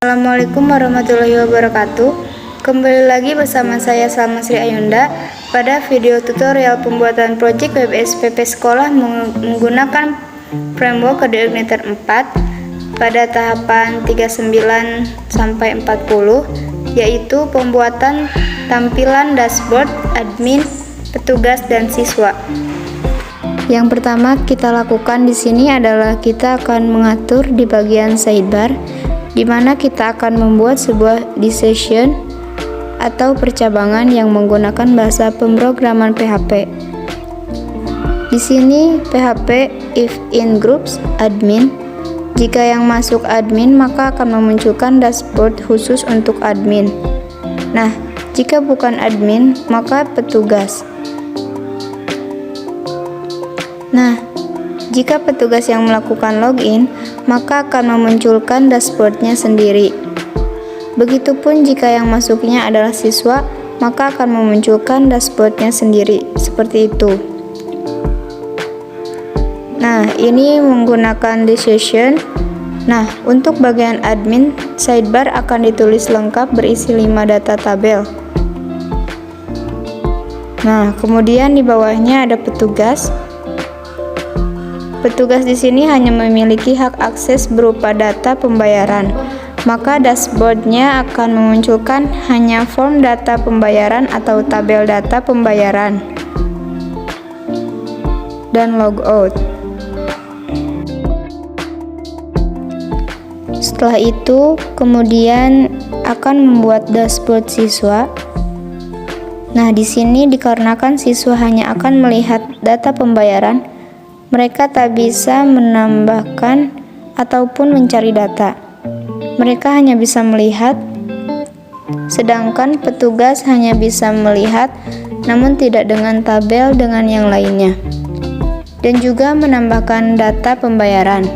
Assalamualaikum warahmatullahi wabarakatuh. Kembali lagi bersama saya Salma Sri Ayunda pada video tutorial pembuatan proyek web SPP sekolah menggunakan framework Kode Igniter 4 pada tahapan 39 sampai 40, yaitu pembuatan tampilan dashboard admin, petugas dan siswa. Yang pertama kita lakukan di sini adalah kita akan mengatur di bagian sidebar, di mana kita akan membuat sebuah decision atau percabangan yang menggunakan bahasa pemrograman PHP. Di sini PHP if in groups admin. Jika yang masuk admin maka akan memunculkan dashboard khusus untuk admin. Nah, jika bukan admin maka petugas. Nah, jika petugas yang melakukan login, maka akan memunculkan dashboardnya sendiri. Begitupun jika yang masuknya adalah siswa, maka akan memunculkan dashboardnya sendiri, seperti itu. Nah, ini menggunakan decision. Nah, untuk bagian admin, sidebar akan ditulis lengkap berisi 5 data tabel. Nah, kemudian di bawahnya ada petugas. Petugas di sini hanya memiliki hak akses berupa data pembayaran, maka dashboardnya akan memunculkan hanya form data pembayaran atau tabel data pembayaran dan logout. Setelah itu, kemudian akan membuat dashboard siswa. Nah, di sini dikarenakan siswa hanya akan melihat data pembayaran, mereka tak bisa menambahkan ataupun mencari data. Mereka hanya bisa melihat, sedangkan petugas hanya bisa melihat, namun tidak dengan tabel dengan yang lainnya, dan juga menambahkan data pembayaran.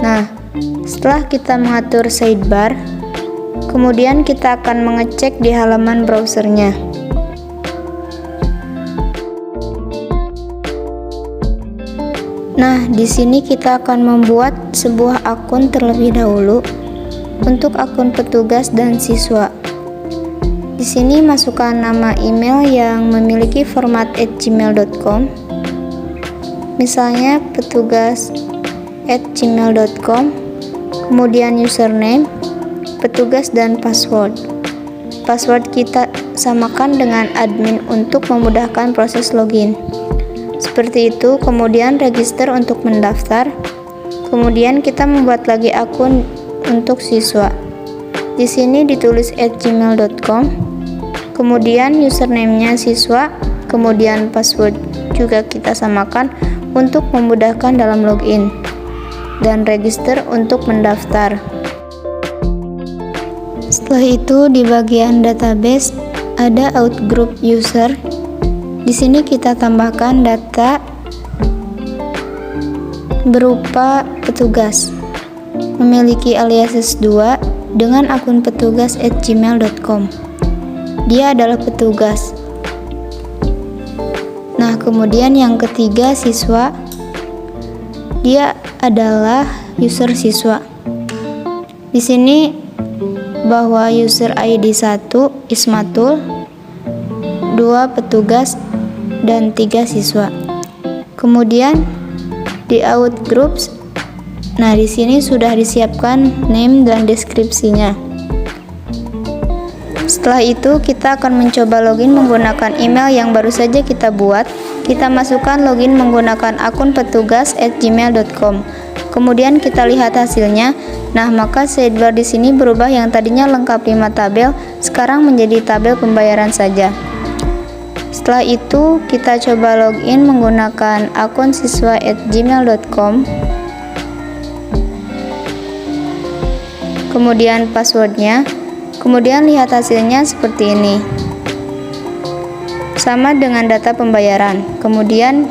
Nah, setelah kita mengatur sidebar, kemudian kita akan mengecek di halaman browsernya. Nah, di sini kita akan membuat sebuah akun terlebih dahulu untuk akun petugas dan siswa. Di sini masukkan nama email yang memiliki format @gmail.com. Misalnya petugas@gmail.com. Kemudian username, petugas dan password. Password kita samakan dengan admin untuk memudahkan proses login. Seperti itu, kemudian register untuk mendaftar. Kemudian kita membuat lagi akun untuk siswa. Di sini ditulis @gmail.com. Kemudian username-nya siswa, kemudian password juga kita samakan untuk memudahkan dalam login. Dan register untuk mendaftar. Setelah itu di bagian database ada outgroup user. Di sini kita tambahkan data berupa petugas, memiliki aliases 2 dengan akun petugas@gmail.com. Dia adalah petugas. Nah, kemudian yang ketiga siswa. Dia adalah user siswa. Di sini bahwa user ID 1 Ismatul, 2 petugas dan 3 siswa. Kemudian di outgroups, nah di sini sudah disiapkan name dan deskripsinya. Setelah itu kita akan mencoba login menggunakan email yang baru saja kita buat. Kita masukkan login menggunakan akun petugas@gmail.com. Kemudian kita lihat hasilnya. Nah, maka sidebar di sini berubah, yang tadinya lengkap 5 tabel sekarang menjadi tabel pembayaran saja. Setelah itu kita coba login menggunakan akun siswa@gmail.com. Kemudian passwordnya. Kemudian lihat hasilnya seperti ini. Sama dengan data pembayaran. Kemudian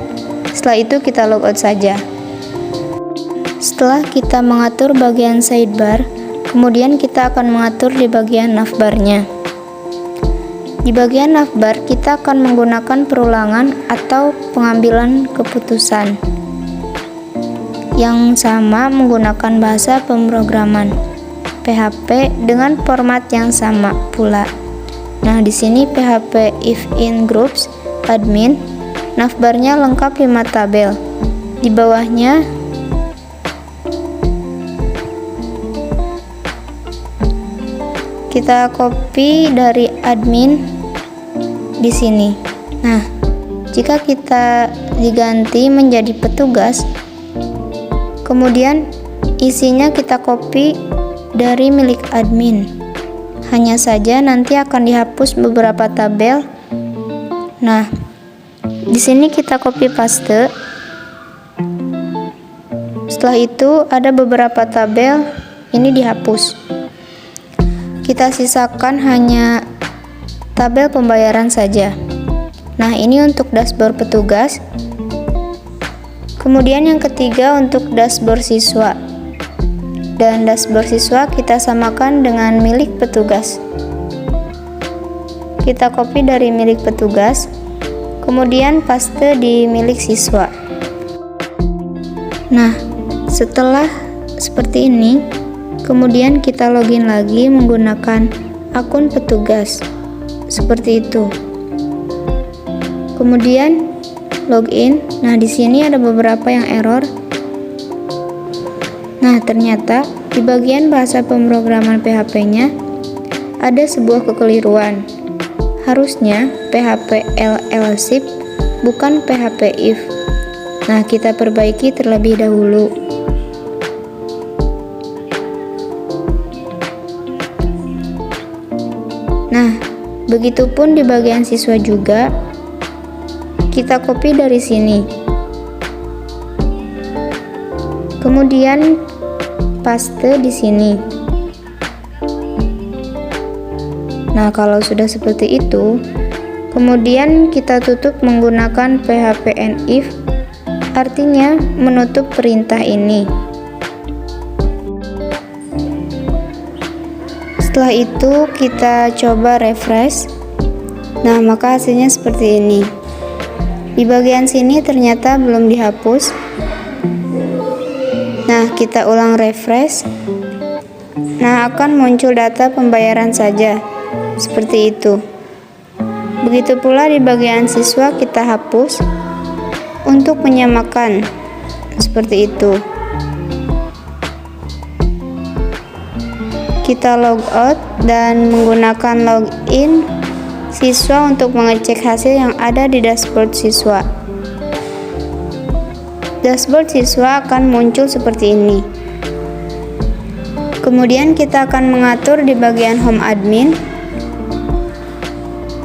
setelah itu kita logout saja. Setelah kita mengatur bagian sidebar, kemudian kita akan mengatur di bagian navbarnya. Di bagian navbar kita akan menggunakan perulangan atau pengambilan keputusan yang sama menggunakan bahasa pemrograman. PHP dengan format yang sama pula. Nah, di sini PHP if in groups admin, navbarnya lengkap 5 tabel. Di bawahnya kita copy dari admin di sini. Nah, jika kita diganti menjadi petugas, kemudian isinya kita copy dari milik admin. Hanya saja nanti akan dihapus beberapa tabel. Nah, di sini kita copy paste. Setelah itu ada beberapa tabel ini dihapus. Kita sisakan hanya tabel pembayaran saja. Nah, ini untuk dashboard petugas. Kemudian yang ketiga untuk dashboard siswa. Dan dashboard siswa kita samakan dengan milik petugas. Kita copy dari milik petugas, kemudian paste di milik siswa. Nah, setelah seperti ini, kemudian kita login lagi menggunakan akun petugas. Seperti itu. Kemudian login. Nah, di sini ada beberapa yang error. Nah, ternyata di bagian bahasa pemrograman PHP-nya ada sebuah kekeliruan. Harusnya PHP else bukan PHP if. Nah, kita perbaiki terlebih dahulu. Nah, begitupun di bagian siswa juga. Kita copy dari sini. Kemudian paste di sini. Nah, kalau sudah seperti itu, kemudian kita tutup menggunakan PHP if, artinya menutup perintah ini. Setelah itu kita coba refresh. Nah, maka hasilnya seperti ini. Di bagian sini ternyata belum dihapus. Nah, kita ulang refresh. Nah, akan muncul data pembayaran saja. Seperti itu. Begitu pula di bagian siswa kita hapus untuk menyamakan. Seperti itu. Kita log out dan menggunakan login siswa untuk mengecek hasil yang ada di dashboard siswa. Dashboard siswa akan muncul seperti ini. Kemudian kita akan mengatur di bagian home admin.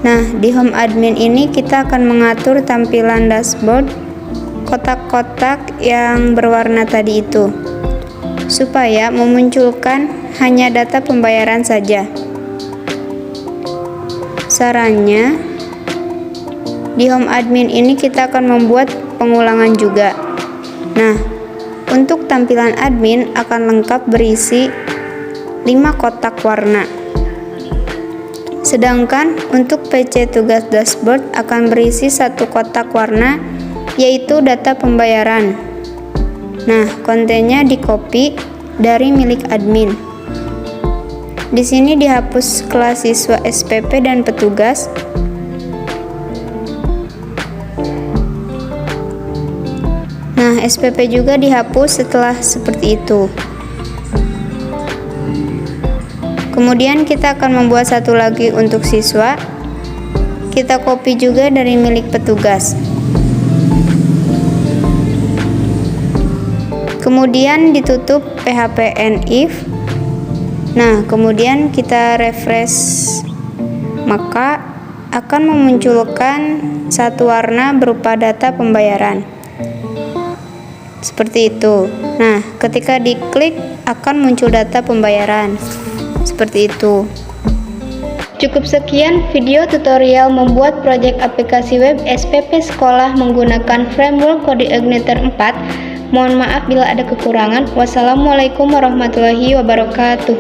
Nah, di home admin ini kita akan mengatur tampilan dashboard kotak-kotak yang berwarna tadi itu, supaya memunculkan hanya data pembayaran saja. Sarannya, di home admin ini kita akan membuat pengulangan juga. Nah, untuk tampilan admin akan lengkap berisi 5 kotak warna. Sedangkan untuk PC tugas dashboard akan berisi 1 kotak warna, yaitu data pembayaran. Nah, kontennya di-copy dari milik admin. Di sini dihapus kelas siswa SPP dan petugas. Nah, SPP juga dihapus setelah seperti itu. Kemudian kita akan membuat satu lagi untuk siswa. Kita copy juga dari milik petugas. Kemudian ditutup PHP if. Nah, kemudian kita refresh, maka akan memunculkan satu warna berupa data pembayaran. Seperti itu. Nah, ketika diklik akan muncul data pembayaran. Seperti itu. Cukup sekian video tutorial membuat proyek aplikasi web SPP sekolah menggunakan framework CodeIgniter 4. Mohon maaf bila ada kekurangan. Wassalamualaikum warahmatullahi wabarakatuh.